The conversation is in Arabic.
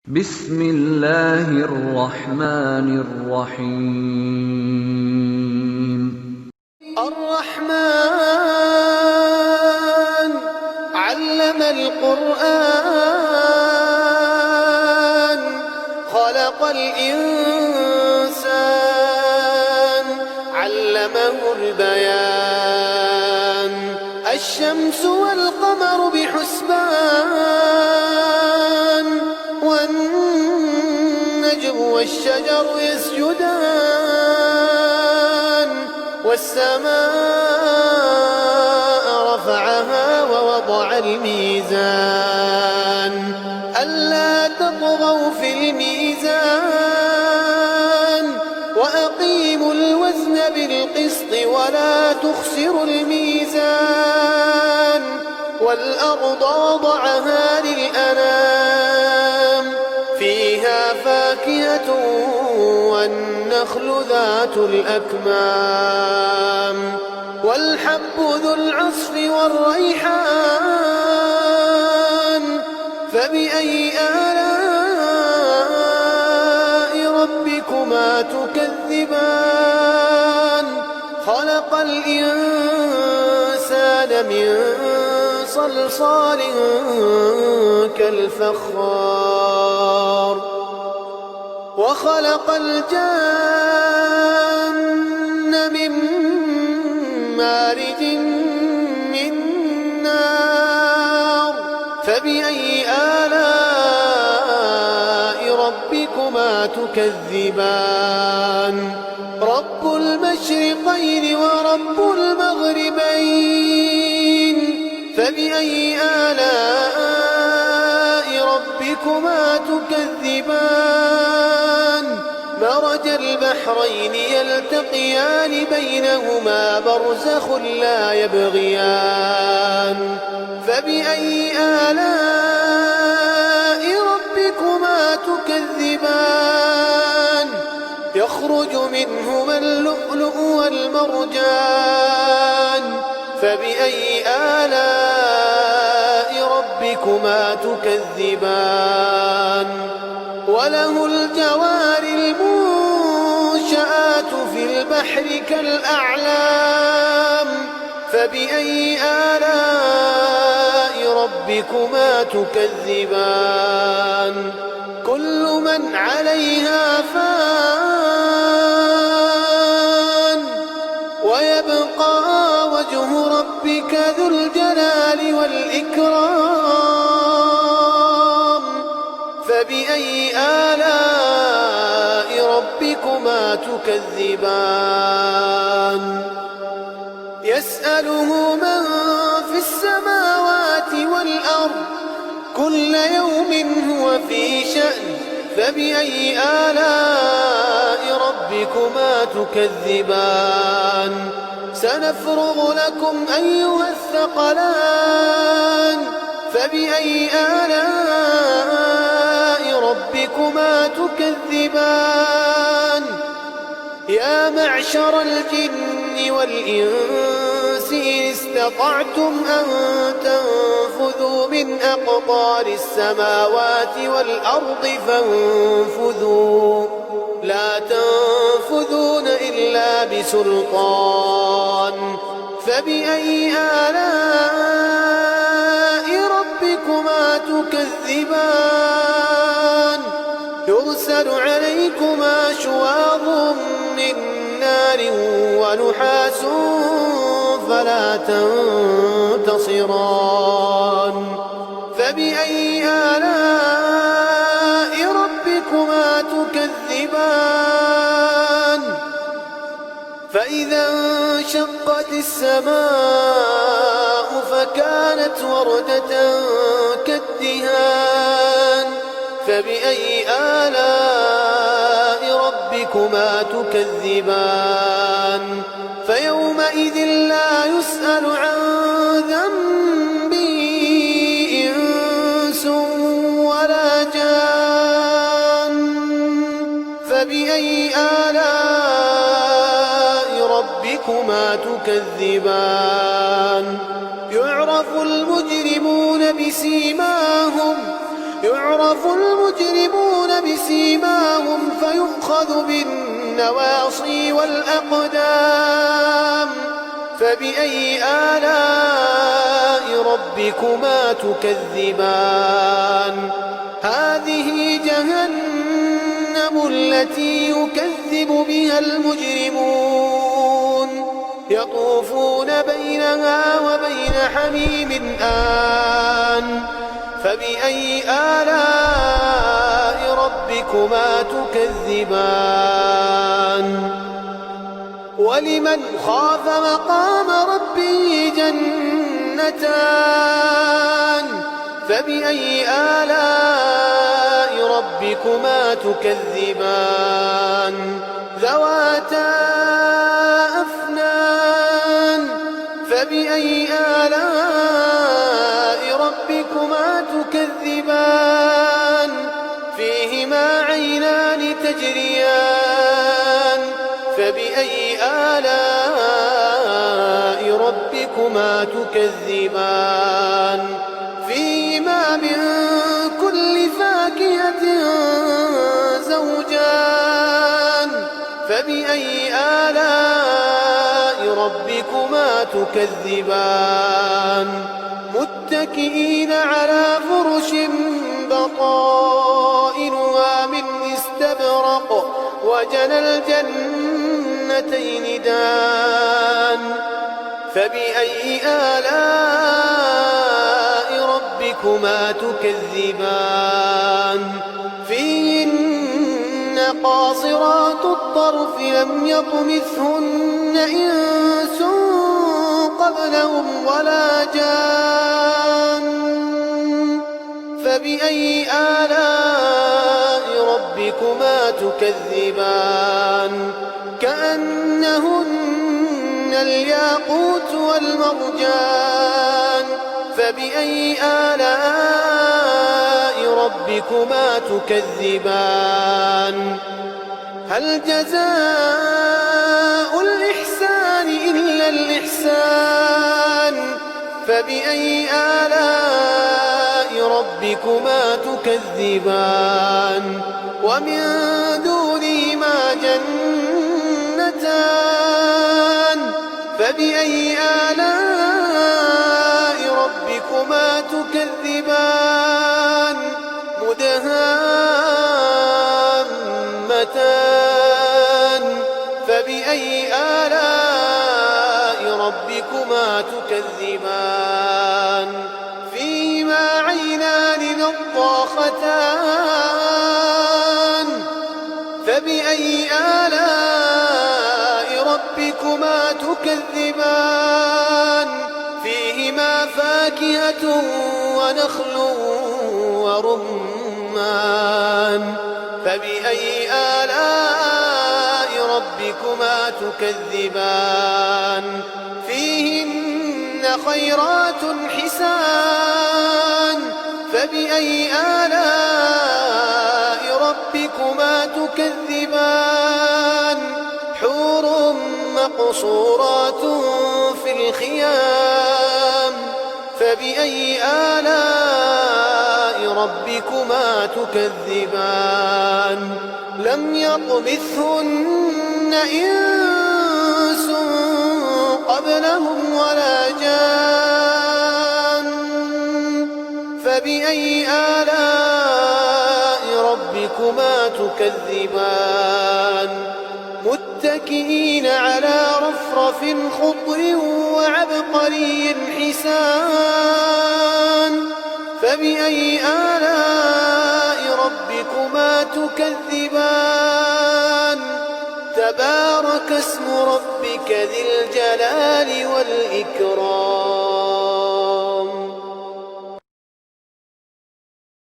بسم الله الرحمن الرحيم. الرحمن علم القرآن خلق الإنسان علمه البيان الشمس والقمر بحسبان والنجم والشجر يسجدان والسماء رفعها ووضع الميزان ألا تطغوا في الميزان وأقيموا الوزن بالقسط ولا تخسروا الميزان والأرض وضعها للأنام فيها فاكهة والنخل ذات الأكمام والحب ذو العصف والريحان فبأي آلاء ربكما تكذبان خلق الإنسان من صلصال كالفخار وخلق الجن من مارج من نار فبأي آلاء ربكما تكذبان رب المشرقين ورب المغربين فبأي آلاء ربكما تكذبان مرج البحرين يلتقيان بينهما برزخ لا يبغيان فبأي آلاء ربكما تكذبان يخرج منهما اللؤلؤ والمرجان فبأي آلاء ربكما تكذبان وله الجوار المنشآت في البحر كالأعلام فبأي آلاء ربكما تكذبان كل من عليها فان ويبقى وجه ربك ذو الجلال والإكرام فبأي آلاء ربكما تكذبان يسأله من في السماوات والأرض كل يوم هو في شأن فبأي آلاء ربكما تكذبان سنفرغ لكم أيها الثقلان فبأي آلاء ربكما تكذبان يا معشر الجن والإنس إن استطعتم أن تنفذوا من أقطار السماوات والأرض فانفذوا لا تنفذون إلا بسلطان فبأي آلاء ربكما تكذبان يرسل عليكما شواظ من نار ونحاس فلا تنتصران فبأي آلاء ربكما تكذبان فإذا انشقت السماء فكانت وردة كالدهان فبأي آلاء ربكما تكذبان فيومئذ لا يسأل عن ذنبه إنس ولا جان فبأي آلاء ربكما تكذبان يعرف المجرمون بسيماهم يعرف المجرمون بسيماهم فيؤخذ بالنواصي والأقدام فبأي آلاء ربكما تكذبان هذه جهنم التي يكذب بها المجرمون يطوفون بينها وبين حميم آن فبأي آلاء ربكما تكذبان ولمن خاف مقام ربه جنتان فبأي آلاء ربكما تكذبان ذواتا أفنان فبأي آلاء ربكما تكذبان فيهما عينان تجريان فبأي آلاء ربكما تكذبان فيهما من كل فاكهة زوجان فبأي آلاء ربكما تكذبان متكئين على فرش بطائنها من استبرق وجنى الجنتين دان فبأي آلاء ربكما تكذبان فيهن قاصرات الطرف لم يطمثهن إنس قبلهم ولا جان فبأي آلاء ربكما تكذبان كأنهن الياقوت والمرجان فبأي آلاء ربكما تكذبان هل جزاء الإحسان إلا الإحسان فبأي آلاء ربكما تكذبان ومن دونهما جنتان فبأي آلاء ربكما تكذبان مدهامتان فبأي آلاء ربكما تكذبان فيهما عينان نضاختان فبأي آلاء ربكما تكذبان فيهما فاكهة ونخل ورمان فبأي آلاء ربكما تكذبان فيهن خيرات حسان فبأي آلاء ربكما تكذبان حور مقصورات في الخيام فبأي آلاء ربكما تكذبان لم يطمثهن إنس قبلهم ولا جان فبأي آلاء ربكما تكذبان متكئين على رفرف خضر وعبقري حسان فبأي آلاء ربكما تكذبان تبارك اسم ربك ذي الجلال والإكرام